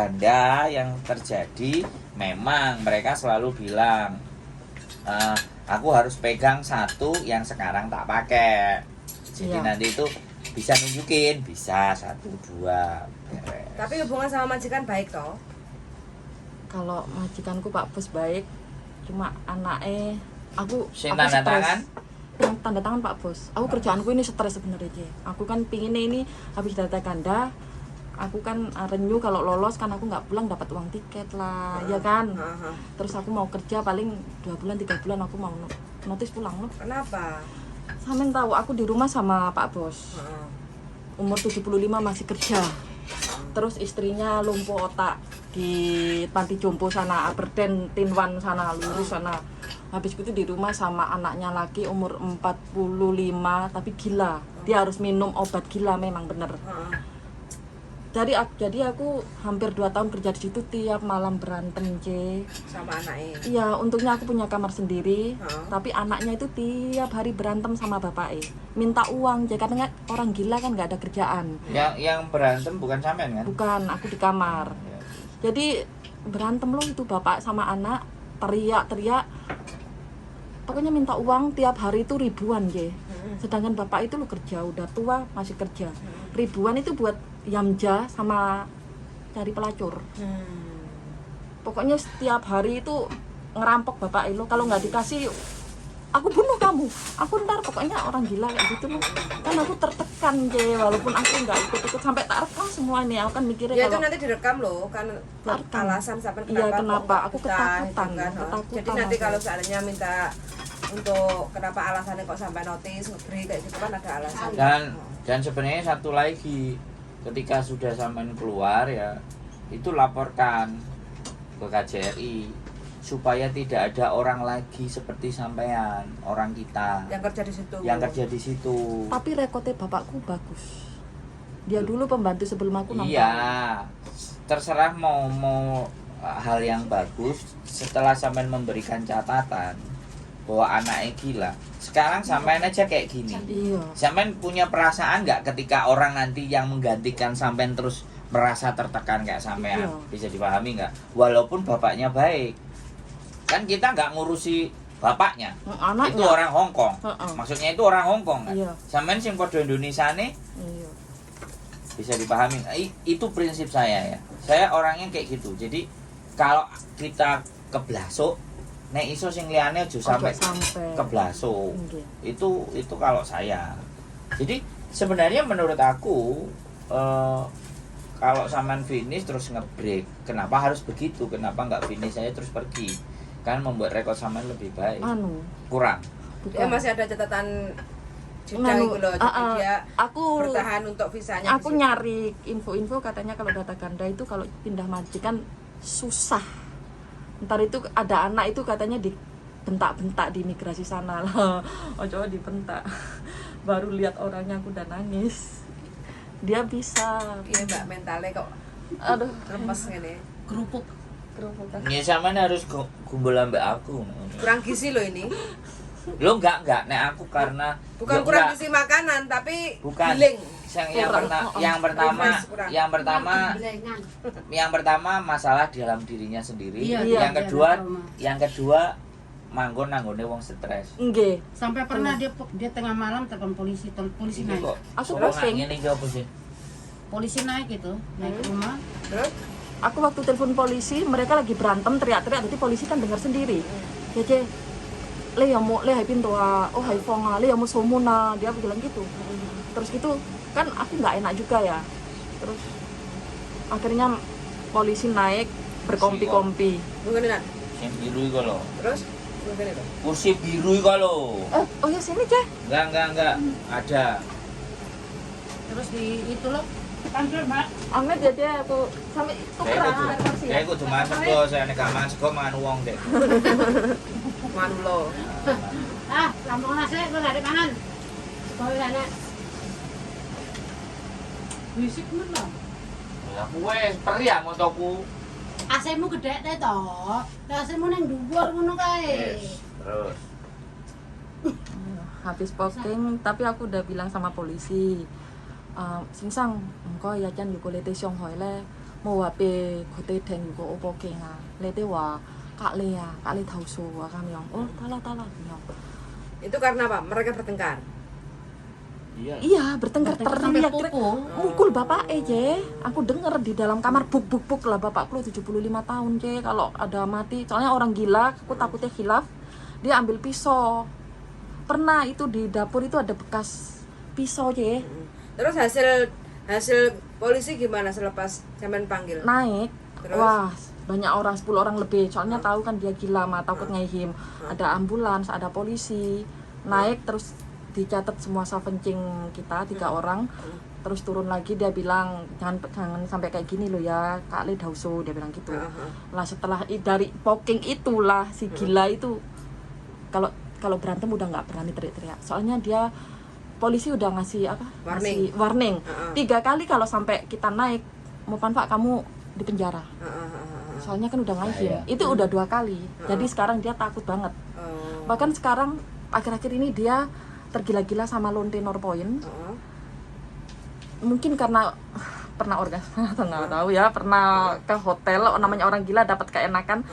ganda yang terjadi memang mereka selalu bilang aku harus pegang satu yang sekarang tak pakai. Jadi nanti itu bisa nunjukin, bisa 1, 2. Tapi hubungan sama majikan baik toh? Kalau majikanku Pak Bos baik, cuma anaknya aku tanda stres. tangan? Yang tanda tangan Pak Bos. Aku kerjaanku ini stres sebenarnya. Aku kan pinginnya ini habis data ganda, aku kan renew kalau lolos kan aku nggak pulang dapat uang tiket lah, ya kan. Terus aku mau kerja paling 2 bulan 3 bulan aku mau notis pulang loh. Kenapa? Samen tahu aku di rumah sama Pak Bos. Umur 75 masih kerja. Terus istrinya lumpuh otak di panti jompo sana, Aberdeen, Tinwan sana, lurus sana. Habis itu di rumah sama anaknya lagi umur 45 tapi gila. Dia harus minum obat gila memang bener. Jadi aku hampir 2 tahun kerja di situ, tiap malam berantem sama anaknya. Iya, untungnya aku punya kamar sendiri, tapi anaknya itu tiap hari berantem sama bapaknya, minta uang. Jadi karena orang gila kan nggak ada kerjaan. Yang berantem bukan sampean kan? Bukan, aku di kamar. Jadi berantem loh itu bapak sama anak, teriak-teriak. Pokoknya minta uang tiap hari itu ribuan Sedangkan bapak itu lo kerja, udah tua masih kerja. Ribuan itu buat yamja sama cari pelacur. Pokoknya setiap hari itu ngerampok bapak lo. Kalau nggak dikasih, aku bunuh kamu. Aku ntar pokoknya orang gila kayak gitu loh. Kan aku tertekan walaupun aku nggak ikut-ikut sampai tak rekam semua ini. Aku kan mikirnya ya kalau itu nanti direkam loh kan alasan sampai iya, kenapa kenapa aku betah, ketakutan, gitu kan. ketakutan Jadi nanti aku. kalau seandainya minta untuk kenapa alasannya kok sampai notis ngeberi kayak gitu kan ada alasan. Dan sebenarnya satu lagi, ketika sudah sampean keluar ya, itu laporkan ke KJRI supaya tidak ada orang lagi seperti sampean, orang kita yang kerja di situ. Tapi rekodnya bapakku bagus. Dia dulu pembantu sebelum aku nonton. Iya, terserah mau hal yang bagus setelah sampean memberikan catatan bahwa anaknya gila. Sekarang sampean aja kayak gini. Iya. Sampean punya perasaan nggak ketika orang nanti yang menggantikan sampean terus merasa tertekan kayak sampean? Iya. Bisa dipahami nggak? Walaupun bapaknya baik, kan kita nggak ngurusi bapaknya. Anaknya. Itu orang Hong Kong. Maksudnya itu orang Hong Kong kan? Iya. Sampean sing podo Indonesia nih. Iya. Bisa dipahami. Itu prinsip saya ya. Saya orangnya kayak gitu. Jadi kalau kita keblasuk, nek iso sing liyane aja sampai keblasuk. Itu kalau saya. Jadi sebenarnya menurut aku kalau sampean finish terus ngebreak, kenapa harus begitu? Kenapa nggak finish saya terus pergi? Kan membuat rekor sampean lebih baik. Kurang. Ya masih ada catatan jeda itu loh. Jadi dia aku bertahan untuk visanya. Aku nyari info-info katanya kalau data ganda itu kalau pindah majikan susah. Ntar itu ada anak itu katanya dibentak-bentak di imigrasi sana lah. Oh coba dibentak. Baru lihat orangnya aku udah nangis. Dia bisa. Iya mbak mentalnya kok. Aduh, lemes gini. Kerupuk. Ya sampean harus kumpul ambek aku. Kurang gizi loh ini. Lo enggak nek aku karena bukan kurang gizi makanan tapi bukan giling. Yang pertama masalah di dalam dirinya sendiri. Iya, yang kedua manggon nanggone wong stres. Nggih. Sampai pernah dia tengah malam telepon polisi naik. Aku posting. Ngene iki opo sih? Polisi naik gitu, naik ke rumah. Terus Aku waktu telepon polisi, mereka lagi berantem teriak-teriak, jadi polisi kan dengar sendiri. Ya le ya mau le hai pintu oh hai fonga le ya mau somuna, dia bilang gitu. Terus gitu kan aku nggak enak juga ya. Terus akhirnya polisi naik berkompi-kompi. Mungkin Yang biru iku lho. Terus mungkin itu. Kursi biru iku lho. Oh ya sini Ceh. Enggak. Ada. Terus di itu loh panggil mbak. Ahmed jadi aku sampai tukeran kursi. Saya kudu masuk kok, saya nek gak masuk kok mangan wong deh. Manu lo. Lampung nasi gue gak ada pangan. Kau sana. Bisik men lah. Lah kuwe periak motoku. AC-mu gede teh toh. AC-mu nang dhuwur ngono kae. Terus Habis posting, tapi aku udah bilang sama polisi. Singsang, engkau ya kan yukulete Shanghai le, mau HP gote den kok opo ke nga lete wa kak le tauso wa kami yang oh tala Itu karena apa? Mereka bertengkar. iya bertengkar teriak mukul bapak je aku denger di dalam kamar buk lah bapakku 75 tahun je kalau ada mati soalnya orang gila aku takutnya khilaf dia ambil pisau pernah itu di dapur itu ada bekas pisau je Terus hasil polisi gimana selepas sampean panggil? naik Terus? wah banyak orang 10 orang lebih soalnya tahu kan dia gila mah takut ngehim ada ambulans ada polisi naik terus dicatat semua savencing kita 3 orang terus turun lagi dia bilang jangan sampai kayak gini loh ya Kak Le Dauso dia bilang gitu lah setelah dari poking itulah si gila itu kalau berantem udah nggak berani teriak-teriak soalnya dia polisi udah ngasih apa warning 3 kali kalau sampai kita naik mau Pak kamu di penjara soalnya kan udah ngajim itu udah 2 kali jadi sekarang dia takut banget bahkan sekarang akhir-akhir ini dia tergila-gila sama lonte Norpoint mungkin karena pernah orgasme atau nggak tahu ya pernah ke hotel namanya orang gila dapat keenakan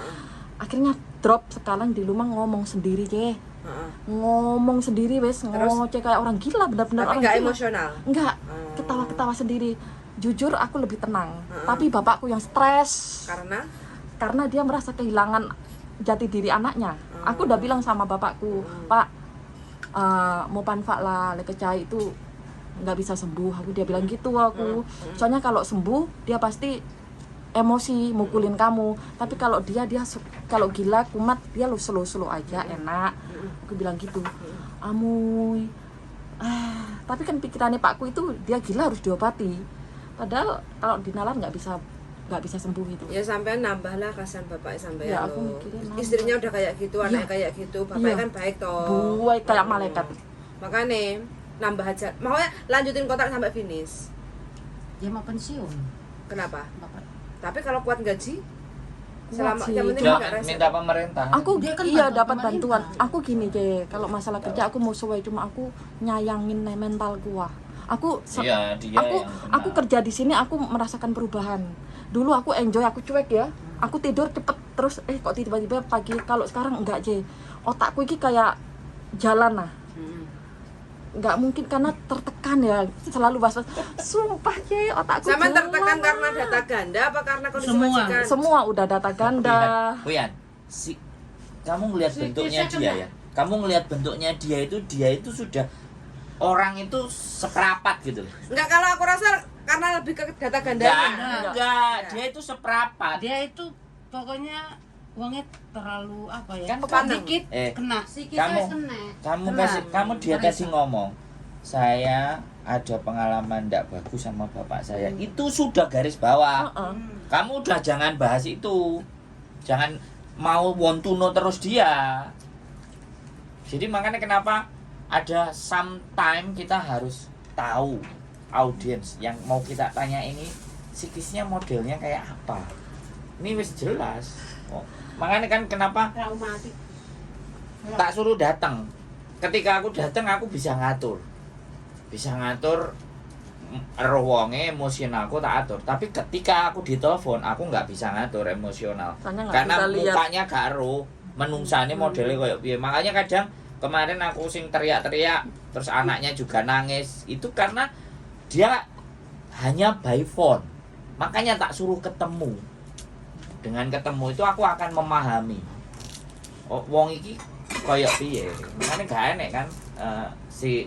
akhirnya drop sekarang di rumah ngomong sendiri ngomong sendiri wes ngoceh kayak orang gila benar-benar orang nggak gila. Emosional Nggak ketawa-ketawa sendiri jujur aku lebih tenang tapi bapakku yang stres karena dia merasa kehilangan jati diri anaknya aku udah bilang sama bapakku Pak mau panfak lah lekecai itu nggak bisa sembuh dia bilang gitu aku soalnya kalau sembuh dia pasti emosi mukulin kamu tapi kalau dia kalau gila kumat dia lo slow aja enak aku bilang gitu amuy tapi kan pikirannya pakku itu dia gila harus diobati padahal kalau dinalar nggak bisa sembuh itu ya sampai nambah lah kasihan bapaknya sampai ya aku mikirin istrinya udah kayak gitu anaknya kayak gitu bapaknya kan baik toh baik kayak malaikat makanya nambah aja makanya lanjutin kontrak sampai finish Dia mau pensiun. kenapa Bapak. tapi kalau kuat gaji selama sih. yang penting Dia nggak rese minta pemerintah. aku Dia kan iya bantuan dapat pemerintah. bantuan aku gini deh kalau masalah kerja aku mau sesuai cuma aku nyayangin mentalku aku Iya, dia aku yang kena. aku kerja di sini aku merasakan perubahan dulu aku enjoy aku cuek ya aku tidur cepet terus kok tiba-tiba pagi kalau sekarang enggak otakku ini kayak jalan nggak mungkin karena tertekan ya selalu was-was sumpah otakku sama jalan. tertekan karena data ganda apa karena kondisi Semua. majikan semua udah data ganda Wian, kamu ngelihat bentuknya dia ya. Kamu ngelihat bentuknya dia itu sudah orang itu seperapat gitu. enggak kalau aku rasa karena lebih ke data ganda Enggak, dia itu seperapat. Dia itu pokoknya uangnya terlalu apa ya? Kan Kepandang. Dikit kena. kamu dia kasih ngomong. Saya ada pengalaman tidak bagus sama bapak saya. Itu sudah garis bawah. Kamu udah jangan bahas itu. Jangan mau want to know terus dia. Jadi makanya kenapa ada sometime kita harus tahu audiens yang mau kita tanya ini psikisnya modelnya kayak apa. Ini wis jelas. Makanya kan kenapa Traumatik. tak suruh datang. Ketika aku datang aku bisa ngatur roh wonge emosionalku tak atur. Tapi ketika aku ditelepon aku nggak bisa ngatur emosional. Soalnya nggak Karena bisa lihat. mukanya gak ero, menungsane modelnya kayak piye. Makanya kadang kemarin aku sing teriak-teriak terus anaknya juga nangis. Itu karena dia hanya by phone. Makanya tak suruh ketemu. Dengan ketemu itu aku akan memahami. Wong iki koyo piye. Makanya gak enek kan si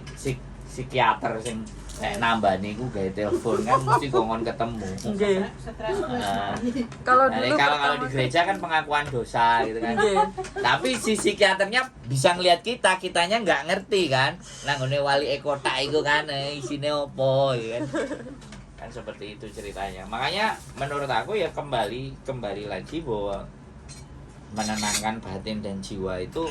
psikiater sing nambah niku gawe telepon kan mesti kongkon ketemu. Nggih. Nah, Kalau nah, dulu kalau di gereja kan pengakuan dosa gitu kan. Tapi si psikiaternya bisa ngelihat kitanya nggak ngerti kan. Nah, ngene wali kota iku kan isine opo ya kan. Kan seperti itu ceritanya. Makanya menurut aku ya kembali lagi bahwa menenangkan batin dan jiwa itu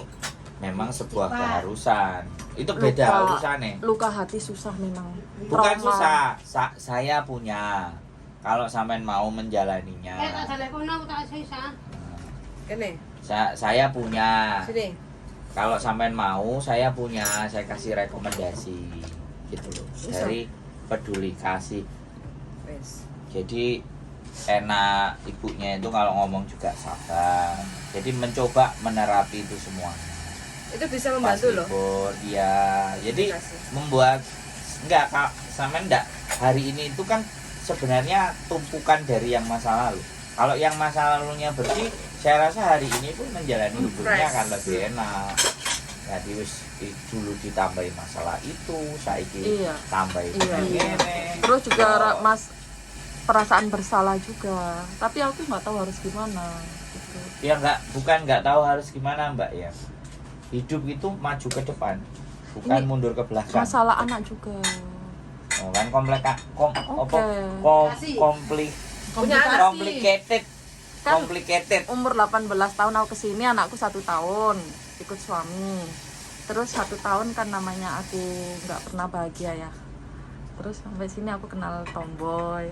memang sebuah keharusan. Itu beda urusannya. luka hati susah memang. Bukan Trauma. susah. Saya punya. Kalau sampean mau menjalaninya. Tak telepon aku tak sisa. kene Saya punya. sini Kalau sampean mau, saya punya. Saya kasih rekomendasi gitu loh. Dari Peduli Kasih. wes Jadi enak, ibunya itu kalau ngomong juga sabar. Jadi mencoba menerapi itu semuanya. Itu bisa membantu loh. Dia jadi membuat enggak Kak, sama enggak hari ini itu kan sebenarnya tumpukan dari yang masa lalu. Kalau yang masa lalunya bersih, saya rasa hari ini pun menjalani hidupnya akan lebih enak. Jadi dulu ditambahi masalah itu, saiki tambahi ini. Terus juga Mas perasaan bersalah juga. Tapi aku nggak tahu harus gimana. Gitu. Ya bukan nggak tahu harus gimana Mbak ya. Hidup itu maju ke depan, bukan ini mundur ke belakang. Masalah anak juga. Oh, kan complicated. Umur 18 tahun aku kesini, anakku 1 tahun ikut suami. Terus 1 tahun kan namanya aku nggak pernah bahagia ya. Terus sampai sini aku kenal tomboy.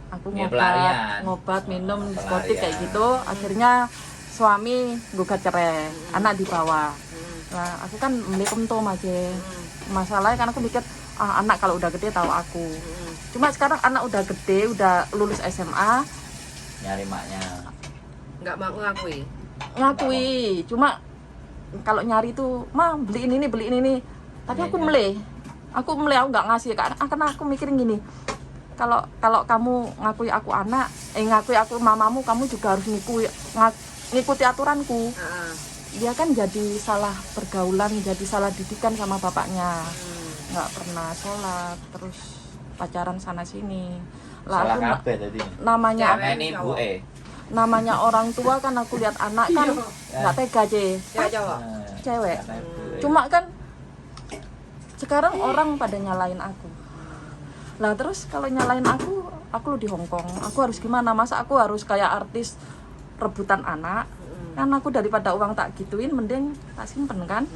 Aku ngobat minum diskotik kayak gitu. Akhirnya suami gugat cerai, anak dibawa. Nah, aku kan melikum tom aja. Masalahnya kan aku mikir anak kalau udah gede tahu aku. Cuma sekarang anak udah gede, udah lulus SMA, nyari maknya. Nggak mau ngakui. Cuma kalau nyari tuh, "Ma, beliin ini." Tapi aku meleh. Aku nggak ngasih karena aku mikirin gini. Kalau kamu ngakui aku anak, ngakui aku mamamu, kamu juga harus ngikuti aturanku. Dia kan jadi salah pergaulan, jadi salah didikan sama bapaknya. Nggak pernah sholat, terus pacaran sana sini. Salah kabeh tadi. Namanya orang tua kan, aku lihat anak kan nggak tega cewek. Cuma kan sekarang orang pada nyalain aku. Lah terus kalau nyalain aku di Hongkong, aku harus gimana? Masa aku harus kayak artis rebutan anak? Kan aku daripada uang tak gituin, mending tak simpen kan?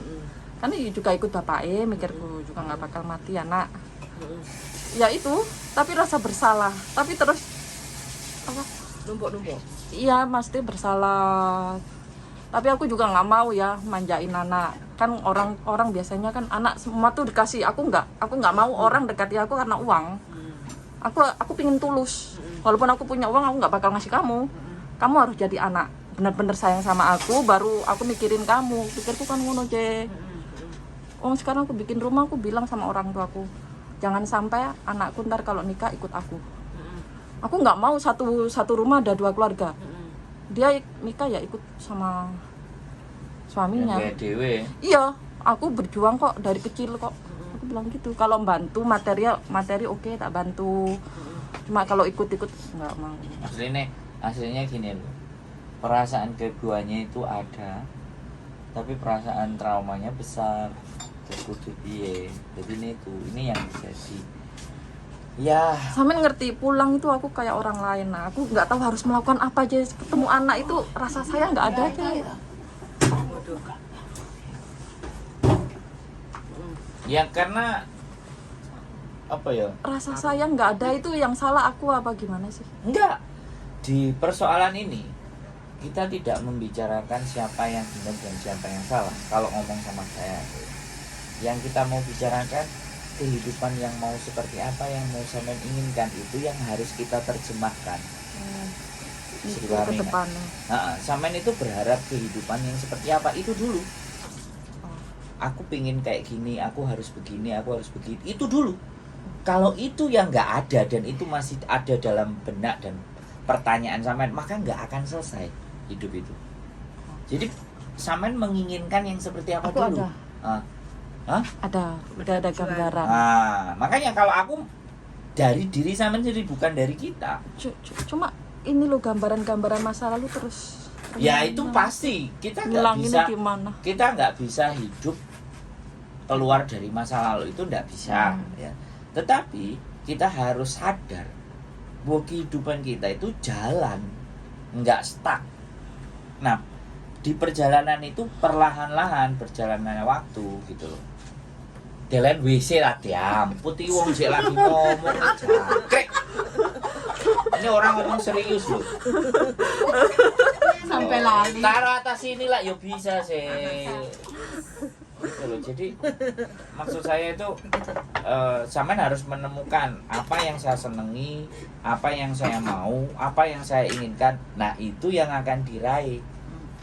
Kan juga ikut bapaknya, mikirku juga nggak bakal mati anak. Ya itu, tapi rasa bersalah. Tapi terus apa? Numpuk. Iya, mesti bersalah. Tapi aku juga nggak mau ya manjain anak. Kan orang biasanya kan anak semua tuh dikasih. Aku nggak mau orang dekati aku karena uang. Aku pingin tulus. Walaupun aku punya uang, aku nggak bakal ngasih kamu. Kamu harus jadi anak, benar-benar sayang sama aku, baru aku mikirin kamu. Pikirku kan ngono je. Sekarang aku bikin rumah, aku bilang sama orang tuaku, jangan sampai anakku ntar kalau nikah ikut aku. Aku nggak mau satu rumah ada 2 keluarga. Dia nikah ya ikut sama suaminya. Iya, aku berjuang kok dari kecil kok. Aku bilang gitu. Kalau bantu materi oke, tak bantu. Cuma kalau ikut-ikut nggak mau. Aslinya gini loh. Perasaan keduanya itu ada, tapi perasaan traumanya besar. Jadi ini yang terjadi. Ya. Sampai ngerti pulang itu aku kayak orang lain. Nah, aku nggak tahu harus melakukan apa aja. Ketemu anak itu rasa saya nggak ada aja. Ya karena apa ya? Rasa sayang nggak ada, itu yang salah aku apa gimana sih? Enggak. Di persoalan ini kita tidak membicarakan siapa yang benar dan siapa yang salah. Kalau ngomong sama saya, yang kita mau bicarakan kehidupan yang mau seperti apa, yang mau sampean inginkan, itu yang harus kita terjemahkan. Itu ke depannya. Sampean itu berharap kehidupan yang seperti apa, itu dulu. Aku pingin kayak gini, aku harus begini, aku harus begitu, itu dulu. Kalau itu yang nggak ada dan itu masih ada dalam benak dan pertanyaan sampean, maka nggak akan selesai hidup itu. Jadi sampean menginginkan yang seperti apa aku dulu? Udah ada gambaran. Makanya kalau aku dari diri sampean sendiri, bukan dari kita. Cuma ini loh gambaran-gambaran masa lalu terus. Ya itu pasti kita nggak bisa hidup keluar dari masa lalu, itu nggak bisa. Ya. Tetapi kita harus sadar bahwa kehidupan kita itu jalan, nggak stuck. Nah, di perjalanan itu perlahan-lahan berjalannya waktu gitu loh. Delen WC lah putih wong sik lagi ngomong jangkrik. Ini orang ngomong serius loh. Sampai lali. Taruh atas sini lah, yo bisa sih. Gitu loh. Jadi maksud saya itu sampean harus menemukan apa yang saya senangi, apa yang saya mau, apa yang saya inginkan. Nah itu yang akan diraih.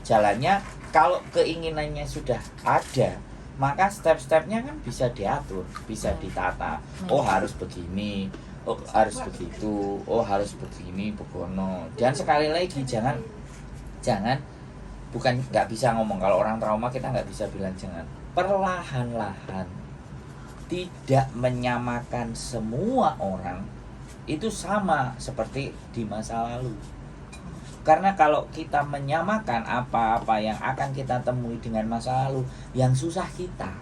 Jalannya kalau keinginannya sudah ada, maka step-stepnya kan bisa diatur, bisa ditata. Oh harus begini, oh harus begitu, oh harus begini, begono. Dan sekali lagi jangan bukan nggak bisa ngomong, kalau orang trauma kita nggak bisa bilang jangan, perlahan-lahan, tidak menyamakan semua orang itu sama seperti di masa lalu. Karena kalau kita menyamakan apa-apa yang akan kita temui dengan masa lalu, yang susah kita,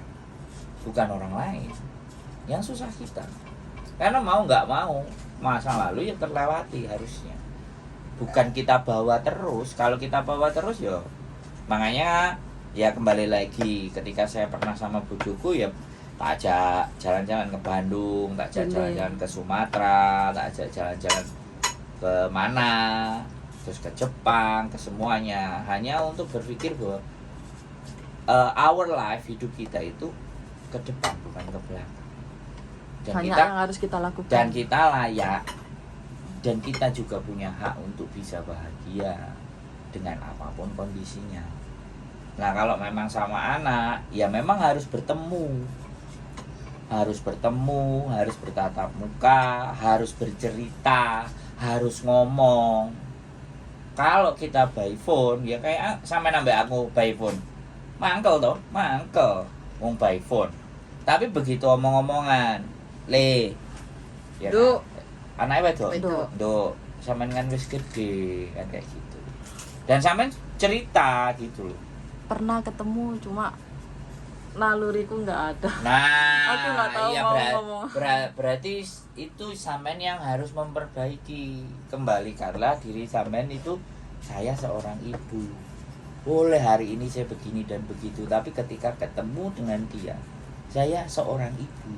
bukan orang lain, yang susah kita. Karena mau nggak mau masa lalu yang terlewati harusnya, bukan kita bawa terus. Kalau kita bawa terus ya, makanya ya kembali lagi ketika saya pernah sama bojoku ya tak ajak jalan-jalan ke Bandung, tak ajak jalan-jalan ke Sumatera, tak ajak jalan-jalan ke mana, terus ke Jepang, ke semuanya, hanya untuk berpikir bahwa our life, hidup kita itu ke depan bukan ke belakang. Dan banyak kita, yang harus kita lakukan. Dan kita layak, dan kita juga punya hak untuk bisa bahagia dengan apapun kondisinya. Nah kalau memang sama anak, ya memang harus bertemu, harus bertatap muka, harus bercerita, harus ngomong. Kalau kita by phone, ya kayak sampe nambah aku by phone, mangkel toh, wong by phone. Tapi begitu omong-omongan, ya Duk, anaknya wedok, Duk. sampean kan wis gede kan kayak gitu. Dan sampean cerita gitu loh. Pernah ketemu cuma naluriku nggak ada. Nah, Aku nggak tahu iya, mau ngomong. berarti itu sampean yang harus memperbaiki kembali, karena diri sampean itu, saya seorang ibu. Boleh hari ini saya begini dan begitu, tapi ketika ketemu dengan dia, saya seorang ibu.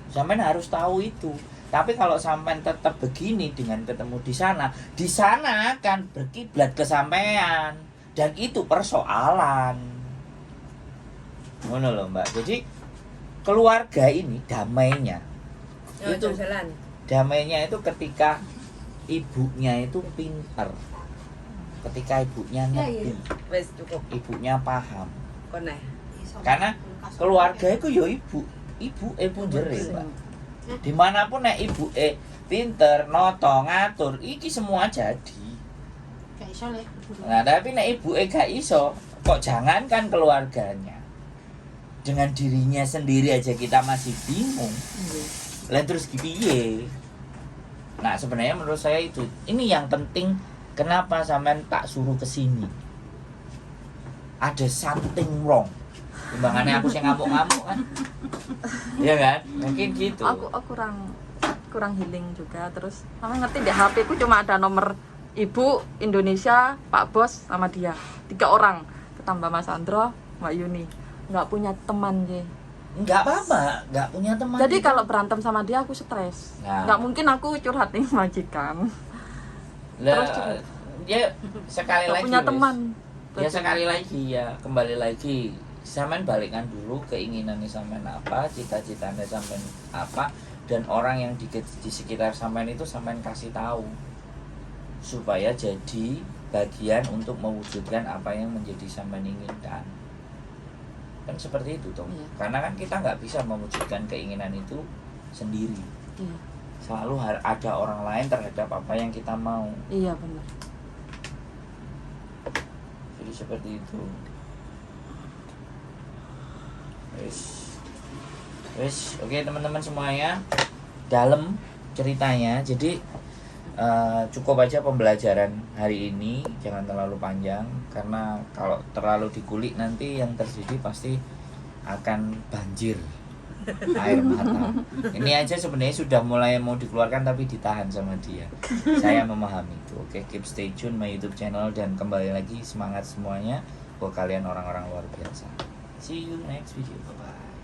Sampean harus tahu itu. Tapi kalau sampean tetap begini dengan ketemu di sana akan berkiblat ke sampean. Dan itu persoalan. Ngono loh Mbak. Jadi keluarga ini damainya itu jalan. Damainya itu ketika ibunya itu pintar. Ketika ibunya ngerti. Wes cukup. Ibunya paham. Koneh. Karena keluarga itu ya ibu jere, Mbak. Dimanapun nek ibu pinter, noto, ngatur, iki semua jadi. Gak iso lek. Nah, tapi nek ibu gak iso, kok jangankan keluarganya. Dengan dirinya sendiri aja kita masih bingung. Lah terus piye? Nah, sebenarnya menurut saya itu ini yang penting, kenapa sampean tak suruh ke sini. Ada something wrong. Timbangannya aku sing ngamuk-ngamuk kan. Iya kan? Mungkin gitu. Aku kurang healing juga. Terus kamu ngerti deh, HP ku cuma ada nomor Ibu Indonesia, Pak Bos sama dia. 3 orang. Ketambah Mas Andro, Mbak Yuni. Nggak punya teman je. Enggak apa-apa, enggak punya teman. Jadi kalau berantem sama dia aku stres. Nah. Nggak mungkin aku curhat nih majikan. Lah, Terus ya sekali nggak lagi punya wis. teman. Ya sekali lagi ya, kembali lagi. Sampean balikkan dulu keinginannya sampean apa, cita-citanya sampean apa, dan orang yang di sekitar sampean itu sampean kasih tahu. Supaya jadi bagian untuk mewujudkan apa yang menjadi sampean inginkan. Kan seperti itu toh. Iya. Karena kan kita nggak bisa mewujudkan keinginan itu sendiri. Iya. Selalu ada orang lain terhadap apa yang kita mau. Iya benar. Jadi seperti itu. Wes, oke teman-teman semuanya, dalam ceritanya. Jadi cukup aja pembelajaran hari ini, jangan terlalu panjang, karena kalau terlalu dikulik nanti yang terjadi pasti akan banjir air mata. Ini aja sebenarnya sudah mulai mau dikeluarkan tapi ditahan sama dia. Saya memahami itu. Oke, keep stay tune my YouTube channel, dan kembali lagi semangat semuanya buat kalian orang-orang luar biasa. See you next video. Bye bye.